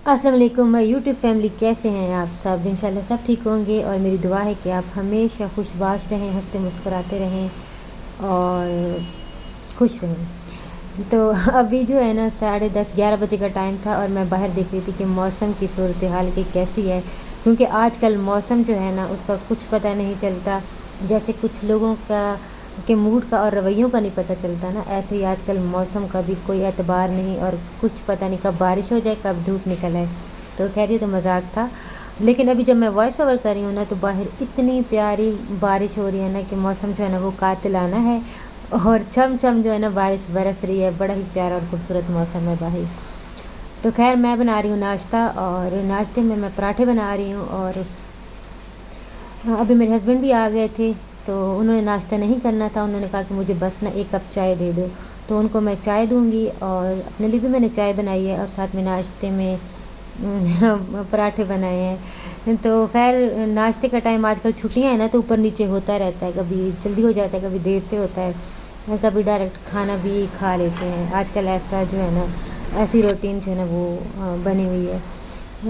अस्सलाम वालेकुम my YouTube family, कैसे हैं आप सब? इंशाल्लाह सब ठीक होंगे और मेरी दुआ है कि आप हमेशा खुशबाश रहें, हंसते मुस्कुराते रहें और खुश रहें। तो अभी जो है ना 10:30-11 बजे का टाइम था और मैं बाहर देख रही थी कि मौसम की सूरत हाल की कैसी है, क्योंकि आजकल मौसम जो है ना उसका कुछ पता नहीं चलता। जैसे कुछ लोगों का के मूड का और रवैयों का नहीं पता चलता ना, ऐसे ही आजकल मौसम का भी कोई एतबार नहीं और कुछ पता नहीं कब बारिश हो जाए कब धूप निकल आए। तो खैर ये तो मजाक था, लेकिन अभी जब मैं वॉइस ओवर कर रही हूँ ना तो बाहर इतनी प्यारी बारिश हो रही है ना कि मौसम जो है ना वो कातिलाना है और छम छम जो है ना बारिश बरस रही है। बड़ा ही प्यारा और खूबसूरत मौसम है बाहर। तो खैर मैं बना रही हूँ नाश्ता और नाश्ते में मैं पराठे बना रही हूँ। और अभी मेरे हस्बैंड भी आ गए थे तो उन्होंने नाश्ता नहीं करना था। उन्होंने कहा कि मुझे बस ना 1 कप चाय दे दो, तो उनको मैं चाय दूंगी और अपने लिए भी मैंने चाय बनाई है और साथ में नाश्ते में पराठे बनाए हैं। तो खैर नाश्ते का टाइम, आजकल छुट्टियां हैं ना तो ऊपर नीचे होता रहता है, कभी जल्दी हो जाता है कभी देर से होता है और कभी डायरेक्ट खाना भी खा लेते हैं। आजकल ऐसा जो है ना, ऐसी रूटीन जो है ना वो बनी हुई है।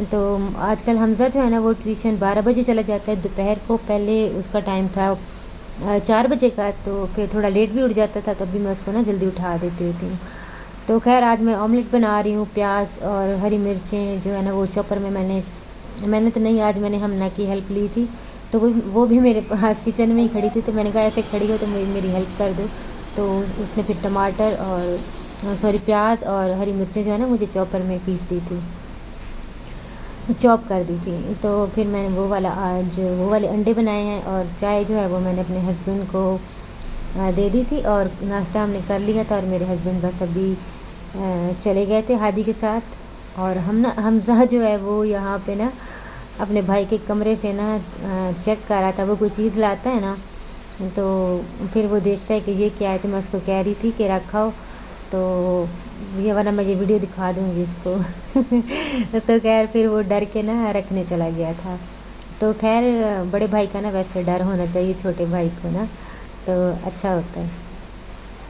तो आजकल हमज़ा जो है ना वो ट्यूशन 12 बजे चला जाता है दोपहर को। पहले उसका टाइम था 4 बजे का, तो फिर थोड़ा लेट भी उठ जाता था, तब भी मैं उसको ना जल्दी उठा देती होती हूँ। तो खैर आज मैं ऑमलेट बना रही हूँ। प्याज और हरी मिर्चें जो है ना वो चॉपर में मैंने तो नहीं, आज मैंने हमना की हेल्प ली थी, तो वो भी मेरे पास किचन में ही खड़ी थी, तो मैंने कहा ऐसे खड़ी हो तो मेरी हेल्प कर दो। तो उसने फिर टमाटर और सॉरी प्याज और हरी मिर्चें जो है ना मुझे चॉपर में पीस दी थी, चॉप कर दी थी। तो फिर मैंने आज वो वाले अंडे बनाए हैं और चाय जो है वो मैंने अपने हस्बैंड को दे दी थी और नाश्ता हमने कर लिया था। और मेरे हस्बैंड बस अभी चले गए थे हादी के साथ। और हमज़ा जो है वो यहाँ पे ना अपने भाई के कमरे से ना चेक कर रहा था। वो कोई चीज़ लाता है ना तो फिर वो देखता है कि ये क्या है, तो मैं उसको कह रही थी कि रखाओ, तो ये वरना मैं ये वीडियो दिखा दूँगी इसको। तो खैर फिर वो डर के ना रखने चला गया था। तो खैर बड़े भाई का ना वैसे डर होना चाहिए छोटे भाई को ना, तो अच्छा होता है।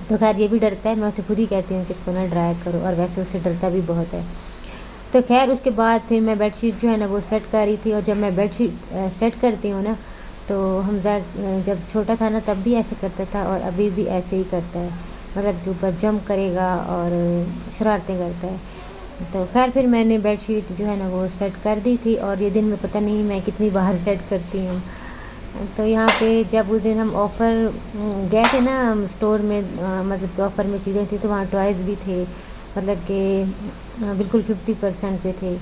तो खैर ये भी डरता है, मैं उसे खुद ही कहती हूँ कि इसको ना डराया करो, और वैसे उससे डरता भी बहुत है। तो खैर उसके बाद फिर मैं बेडशीट जो है ना वो सेट कर रही थी। और जब मैं बेडशीट सेट करती हूँ ना तो हमज़ा जब छोटा था ना तब भी ऐसे करता था और अभी भी ऐसे ही करता है, मतलब कि ऊपर जंप करेगा और शरारतें करता है। तो खैर फिर मैंने बेडशीट जो है ना वो सेट कर दी थी और ये दिन में पता नहीं मैं कितनी बार सेट करती हूँ। तो यहाँ पे जब उस दिन हम ऑफ़र गए थे ना स्टोर में, मतलब कि ऑफ़र में चीज़ें थी तो वहाँ टॉयज़ भी थे, मतलब कि बिल्कुल 50% पे थे।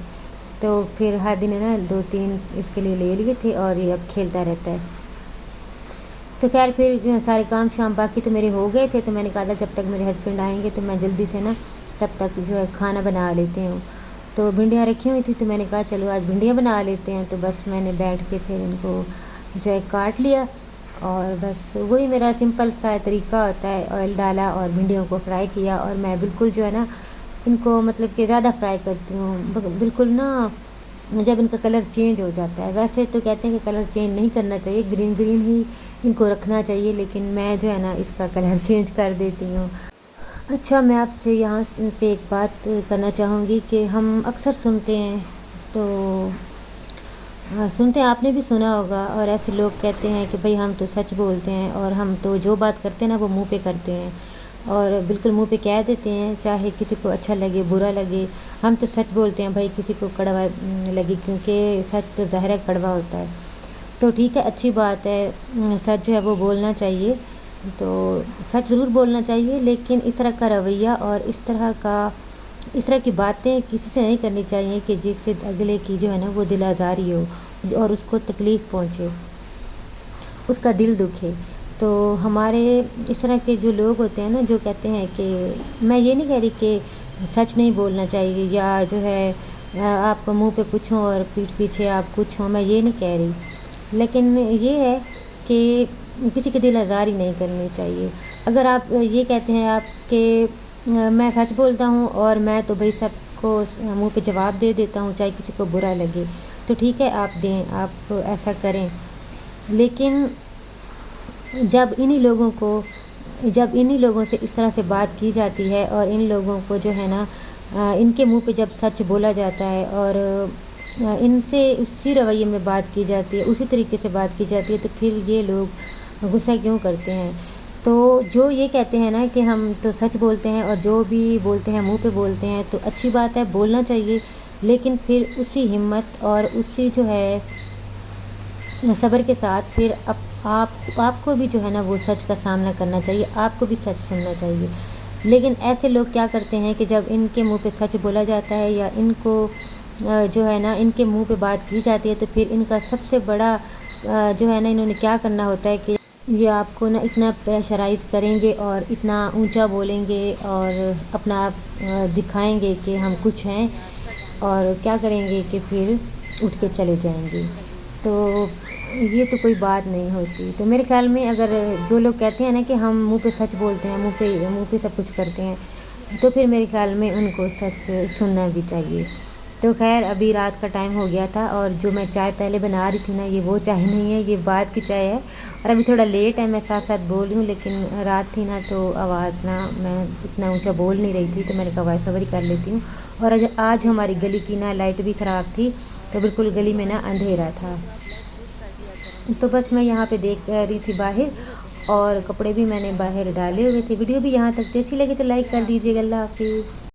तो फिर हादी ने ना 2-3 इसके लिए ले लिए थे और ये अब खेलता रहता है। तो खैर फिर सारे काम शाम बाकी तो मेरे हो गए थे, तो मैंने कहा था जब तक मेरे हस्बैंड आएंगे तो मैं जल्दी से ना तब तक जो है खाना बना लेती हूँ। तो भिंडियाँ रखी हुई थी तो मैंने कहा चलो आज भिंडियाँ बना लेते हैं। तो बस मैंने बैठ के फिर इनको जो है काट लिया और बस वही मेरा सिंपल सा तरीका होता है। ऑयल डाला और भिंडियों को फ्राई किया और मैं बिल्कुल जो है ना इनको मतलब कि ज़्यादा फ्राई करती हूँ, बिल्कुल ना जब इनका कलर चेंज हो जाता है। वैसे तो कहते हैं कि कलर चेंज नहीं करना चाहिए, ग्रीन ग्रीन ही इनको रखना चाहिए, लेकिन मैं जो है ना इसका कलर चेंज कर देती हूँ। अच्छा, मैं आपसे यहाँ पे एक बात करना चाहूँगी कि हम अक्सर सुनते हैं, तो सुनते हैं, आपने भी सुना होगा, और ऐसे लोग कहते हैं कि भाई हम तो सच बोलते हैं और हम तो जो बात करते हैं ना वो मुंह पे करते हैं और बिल्कुल मुंह पे कह देते हैं, चाहे किसी को अच्छा लगे बुरा लगे। हम तो सच बोलते हैं भाई, किसी को कड़वा लगे, क्योंकि सच तो ज़ाहिर है कड़वा होता है। तो ठीक है, अच्छी बात है, सच जो है वो बोलना चाहिए। तो सच ज़रूर बोलना चाहिए, लेकिन इस तरह का रवैया और इस तरह की बातें किसी से नहीं करनी चाहिए कि जिससे अगले की जो है ना वो दिल आज़ारी हो और उसको तकलीफ़ पहुँचे, उसका दिल दुखे। तो हमारे इस तरह के जो लोग होते हैं ना जो कहते हैं कि, मैं ये नहीं कह रही कि सच नहीं बोलना चाहिए या जो है आप मुंह पे कुछ हो और पीठ पीछे आप कुछ हो, मैं ये नहीं कह रही, लेकिन ये है कि किसी की दिल आज़ारी नहीं करनी चाहिए। अगर आप ये कहते हैं आप कि मैं सच बोलता हूँ और मैं तो भाई सबको मुंह पे जवाब दे देता हूँ चाहे किसी को बुरा लगे, तो ठीक है आप दें, आप ऐसा करें। लेकिन जब इन्हीं लोगों से इस तरह से बात की जाती है और इन लोगों को जो है ना इनके मुंह पे जब सच बोला जाता है और इनसे उसी रवैये में बात की जाती है, उसी तरीके से बात की जाती है, तो फिर ये लोग गुस्सा क्यों करते हैं। तो जो ये कहते हैं ना कि हम तो सच बोलते हैं और जो भी बोलते हैं मुंह पे बोलते हैं, तो अच्छी बात है, बोलना चाहिए, लेकिन फिर उसी हिम्मत और उसी जो है सब्र के साथ फिर आपको भी जो है ना वो सच का सामना करना चाहिए, आपको भी सच सुनना चाहिए। लेकिन ऐसे लोग क्या करते हैं कि जब इनके मुंह पे सच बोला जाता है या इनको जो है ना इनके मुंह पे बात की जाती है, तो फिर इनका सबसे बड़ा जो है ना इन्होंने क्या करना होता है कि ये आपको ना इतना प्रेशराइज़ करेंगे और इतना ऊंचा बोलेंगे और अपना आप दिखाएंगे कि हम कुछ हैं, और क्या करेंगे कि फिर उठ के चले जाएंगे। तो ये तो कोई बात नहीं होती। तो मेरे ख़्याल में अगर जो लोग कहते हैं ना कि हम मुंह पे सच बोलते हैं, मुंह पे सब कुछ करते हैं, तो फिर मेरे ख़्याल में उनको सच सुनना भी चाहिए। तो खैर अभी रात का टाइम हो गया था और जो मैं चाय पहले बना रही थी ना, ये वो चाय नहीं है, ये बाद की चाय है। और अभी थोड़ा लेट है, मैं साथ साथ बोल रही हूँ, लेकिन रात थी ना तो आवाज़ ना मैं इतना ऊंचा बोल नहीं रही थी, तो मैंने कहा वॉइस ओवर ही कर लेती हूँ। और आज हमारी गली की ना लाइट भी ख़राब थी, तो बिल्कुल गली में ना अंधेरा था। तो बस मैं यहाँ पे देख रही थी बाहर, और कपड़े भी मैंने बाहर डाले हुए थे। वीडियो भी यहाँ तक थी, अच्छी लगी तो लाइक कर दीजिएगा। अल्लाह हाफिज़।